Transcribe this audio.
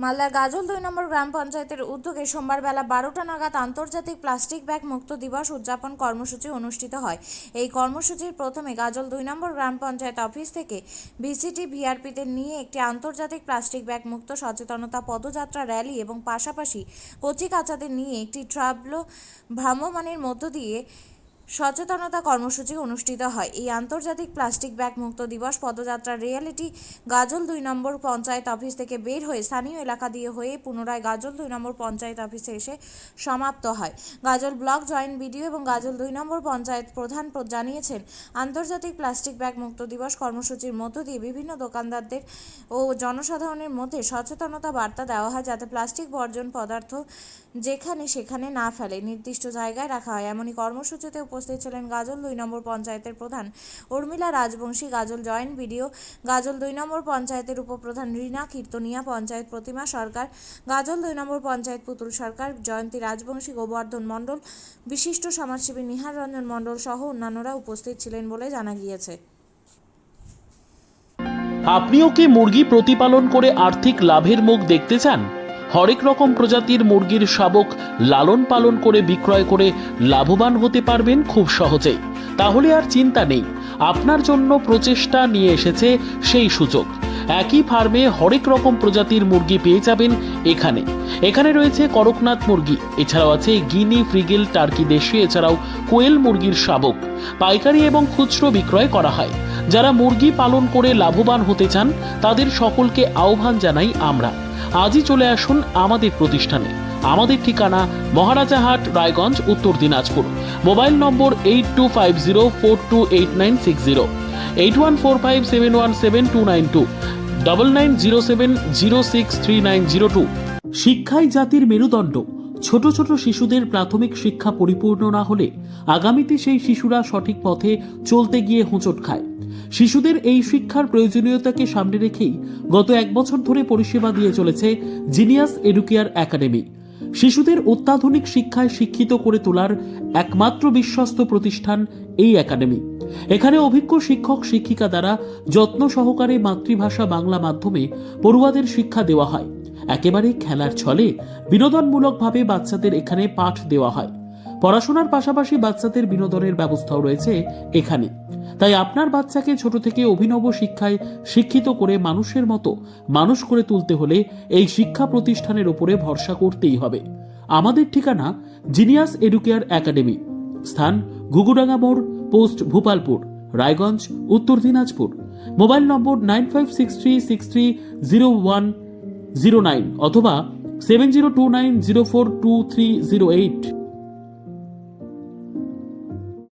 মালদার গাজল 2 নম্বর গ্রাম পঞ্চায়েতের উদ্যোগে সোমবার বেলা 12টা নাগাদ আন্তর্জাতিক প্লাস্টিক ব্যাগ মুক্ত দিবস উদযাপন কর্মসূচি অনুষ্ঠিত হয়। এই কর্মসূচির প্রথমে গাজল 2 নম্বর গ্রাম পঞ্চায়েত অফিস থেকে ভিসিটি ভিআরপিদের নিয়ে একটি আন্তর্জাতিক প্লাস্টিক ব্যাগ মুক্ত সচেতনতা পদযাত্রা র্যালি এবং পাশাপাশি কচি কাচাদের নিয়ে একটি ট্রাভেলো ভ্রাম্যমানের মধ্য দিয়ে সচেতনতা কর্মসূচি অনুষ্ঠিত হয়। এই আন্তর্জাতিক প্লাস্টিক ব্যাগ মুক্ত দিবস পদযাত্রা রিয়ালিটি গাজল 2 নম্বর পঞ্চায়েত অফিস থেকে বের হয়ে স্থানীয় এলাকা দিয়ে হয়ে পুনরায় গাজল 2 নম্বর পঞ্চায়েত অফিসে এসে সমাপ্ত হয়। গাজল ব্লক জয়েন্ট বিডিও এবং গাজল 2 নম্বর পঞ্চায়েত প্রধান জানিয়েছেন, আন্তর্জাতিক প্লাস্টিক ব্যাগ মুক্ত দিবস কর্মসূচির মধ্য দিয়ে বিভিন্ন দোকানদারদের ও জনসাধারণের মধ্যে সচেতনতা বার্তা দেওয়া হয়, যাতে প্লাস্টিক বর্জন পদার্থ যেখানে সেখানে না ফেলে নির্দিষ্ট জায়গায় রাখা হয়। এমনই কর্মসূচিতে উপস্থিত ছিলেন গাজল 2 নম্বর পঞ্চায়েতের প্রধান উর্মিলা রাজবংশী, গাজল জয়েন্ট বিডিও, গাজল 2 নম্বর পঞ্চায়েতের উপপ্রধান রীনা কীর্তনিয়া, পঞ্চায়েত প্রতিমা সরকার, গাজল 2 নম্বর পঞ্চায়েত পুতুল সরকার, জয়ন্তী রাজবংশী, গোবর্ধন মণ্ডল, বিশিষ্ট সমাজসেবী নিহার রঞ্জন মণ্ডল সহ অন্যান্যরা উপস্থিত ছিলেন বলে জানা গিয়েছে। আপনিও কি মুরগি প্রতিপালন করে আর্থিক লাভের মুখ দেখতে চান? হরেক রকম প্রজাতির মুরগির শাবক লালন পালন করে বিক্রয় করে লাভবান হতে পারবেন খুব সহজেই। তাহলে আর চিন্তা নেই, আপনার জন্য প্রচেষ্টা নিয়ে এসেছে সেই সুযোগ। একই ফার্মে হরেক রকম প্রজাতির মুরগি পেয়ে যাবেন এখানে রয়েছে করকনাথ মুরগি, এছাড়াও আছে গিনি, ফ্রিগেল, টার্কি দেশি, এছাড়াও কোয়েল মুরগির শাবক পাইকারি এবং খুচরো বিক্রয় করা হয়। যারা মুরগি পালন করে লাভবান হতে চান তাদের সকলকে আহ্বান জানাই আমরা। আজই চলে আসুন আমাদের প্রতিষ্ঠানে। আমাদের ঠিকানা মহারাজাহাট, রায়গঞ্জ, উত্তর দিনাজপুর। মোবাইল নম্বর 8250428960, 8145717292, 9907063902। শিক্ষাই জাতির মেরুদণ্ড। ছোট ছোট শিশুদের প্রাথমিক শিক্ষা পরিপূর্ণ না হলে আগামীতে সেই শিশুরা সঠিক পথে চলতে গিয়ে হোঁচট খায়। শিশুদের এই শিক্ষার প্রয়োজনীয়তাকে সামনে রেখেই গত 1 বছর ধরে পরিষেবা দিয়ে চলেছে জিনিয়াস এডুকেয়ার একাডেমি। শিশুদের অত্যাধুনিক শিক্ষায় শিক্ষিত করে তোলার একমাত্র বিশ্বস্ত প্রতিষ্ঠান এই একাডেমি। এখানে অভিজ্ঞ শিক্ষক শিক্ষিকা দ্বারা যত্ন সহকারে মাতৃভাষা বাংলা মাধ্যমে পড়ুয়াদের শিক্ষা দেওয়া হয়। একেবারে খেলার ছলে বিনোদনমূলকভাবে বাচ্চাদের এখানে পাঠ দেওয়া হয়। পড়াশোনার পাশাপাশি বাচ্চাদের বিনোদনের ব্যবস্থাও রয়েছে এখানে। তাই আপনার বাচ্চাকে ছোট থেকে অভিনব শিক্ষায় শিক্ষিত করে মানুষের মতো মানুষ করে তুলতে হলে এই শিক্ষা প্রতিষ্ঠানের উপরে ভরসা করতেই হবে। আমাদের ঠিকানা জিনিয়াস এডুকেয়ার একাডেমি, স্থান ঘুঘুডাঙ্গা মোড়, পোস্ট ভূপালপুর, রায়গঞ্জ, উত্তর দিনাজপুর। মোবাইল নম্বর 9563630109 অথবা 7029042308।